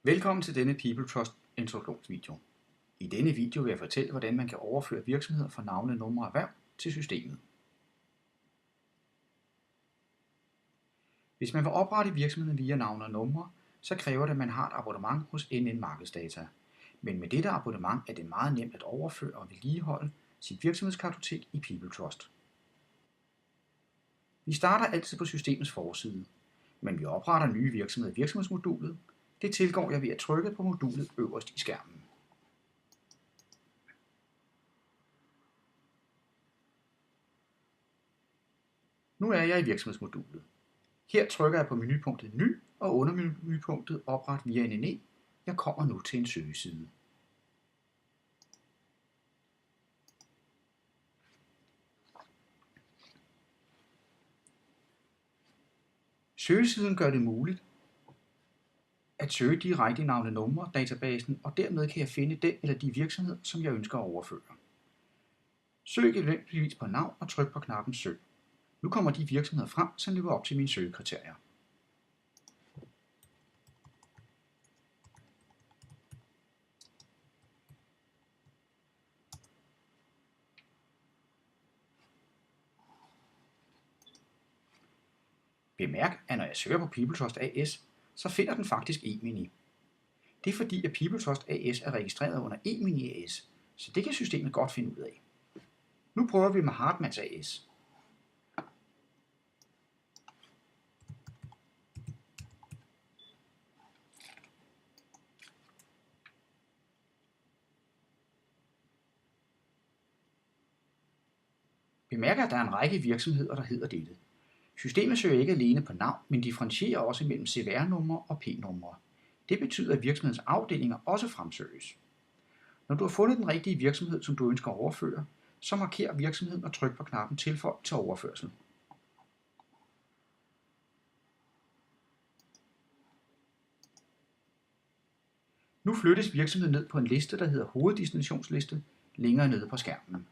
Velkommen til denne PeopleTrust introduktionsvideo. I denne video vil jeg fortælle, hvordan man kan overføre virksomheder fra navne, numre og erhverv til systemet. Hvis man vil oprette virksomheden via navne og numre, så kræver det, at man har et abonnement hos NN Markedsdata. Men med dette abonnement er det meget nemt at overføre og vedligeholde sit virksomhedskartotek i PeopleTrust. Vi starter altid på systemets forside, men vi opretter nye virksomheder i virksomhedsmodulet. Det tilgår jeg ved at trykke på modulet øverst i skærmen. Nu er jeg i virksomhedsmodulet. Her trykker jeg på menupunktet Ny og under menupunktet Opret via NNE. Jeg kommer nu til en søgeside. Søgesiden gør det muligt at søge direkte i navne numre databasen, og dermed kan jeg finde den eller de virksomheder, som jeg ønsker at overføre. Søg eksempelvis på navn og tryk på knappen Søg. Nu kommer de virksomheder frem, som lever op til mine søgekriterier. Bemærk, at når jeg søger på PeopleTrust AS, så finder den faktisk eMini. Det er fordi, at PeopleTrust AS er registreret under eMini AS, så det kan systemet godt finde ud af. Nu prøver vi med Hartmanns AS. Bemærk, at der er en række virksomheder, der hedder dette. Systemet søger ikke alene på navn, men differentierer også mellem CVR-numre og P-numre. Det betyder, at virksomhedens afdelinger også fremsøges. Når du har fundet den rigtige virksomhed, som du ønsker at overføre, så marker virksomheden og tryk på knappen Tilføj til overførsel. Nu flyttes virksomheden ned på en liste, der hedder Hoveddestinationsliste, længere nede på skærmen.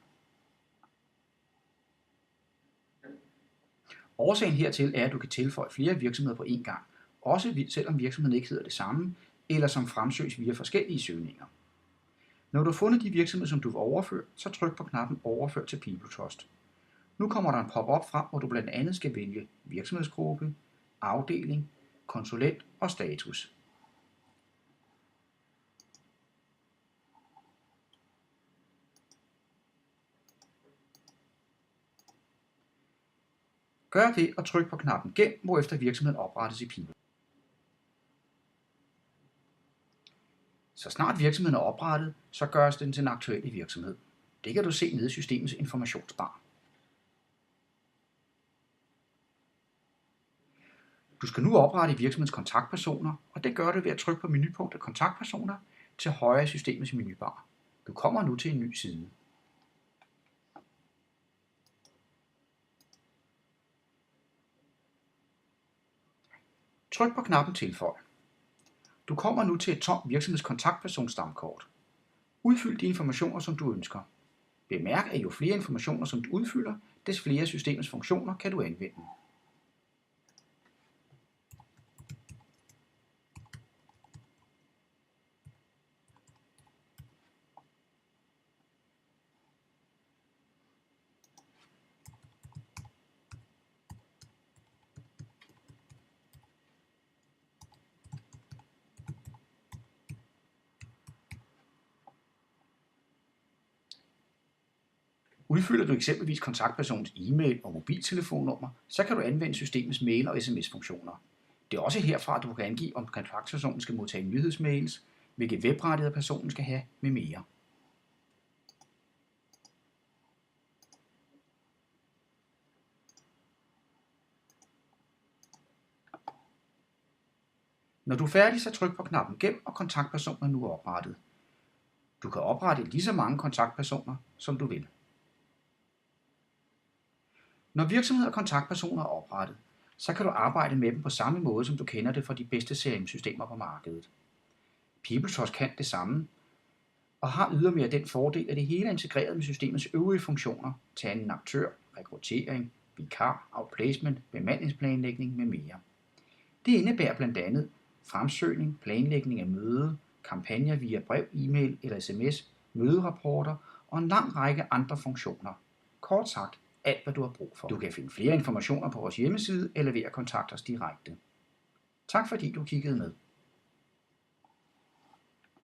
Årsagen hertil er, at du kan tilføje flere virksomheder på én gang, også selvom virksomheden ikke hedder det samme, eller som fremsøges via forskellige søgninger. Når du har fundet de virksomheder, som du vil overføre, så tryk på knappen Overfør til PeopleTrust. Nu kommer der en pop-up frem, hvor du blandt andet skal vælge virksomhedsgruppe, afdeling, konsulent og status. Gør det og tryk på knappen Gem, hvorefter virksomheden oprettes i PeopleTrust. Så snart virksomheden er oprettet, så gøres den til en aktuel virksomhed. Det kan du se nede i systemets informationsbar. Du skal nu oprette virksomhedens kontaktpersoner, og det gør du ved at trykke på menupunktet Kontaktpersoner til højre i systemets menubar. Du kommer nu til en ny side. Tryk på knappen Tilføj. Du kommer nu til et tomt virksomhedskontaktpersonstamkort. Udfyld de informationer, som du ønsker. Bemærk, at jo flere informationer, som du udfylder, des flere af systemets funktioner kan du anvende. Udfylder du eksempelvis kontaktpersonens e-mail og mobiltelefonnummer, så kan du anvende systemets mail- og sms-funktioner. Det er også herfra, at du kan angive, om kontaktpersonen skal modtage nyhedsmails, hvilke webrettigheder personen skal have med mere. Når du er færdig, så tryk på knappen Gem, og kontaktpersonen er nu oprettet. Du kan oprette lige så mange kontaktpersoner, som du vil. Når virksomheder og kontaktpersoner er oprettet, så kan du arbejde med dem på samme måde, som du kender det fra de bedste CRM-systemer på markedet. PeopleTrust kan det samme, og har ydermere den fordel, at det hele er integreret med systemets øvrige funktioner til anden aktør, rekruttering, vikar, outplacement, bemandingsplanlægning med mere. Det indebærer blandt andet, fremsøgning, planlægning af møde, kampagner via brev, e-mail eller sms, møderapporter og en lang række andre funktioner. Kort sagt, alt hvad du har brug for. Du kan finde flere informationer på vores hjemmeside eller ved at kontakte os direkte. Tak fordi du kiggede med.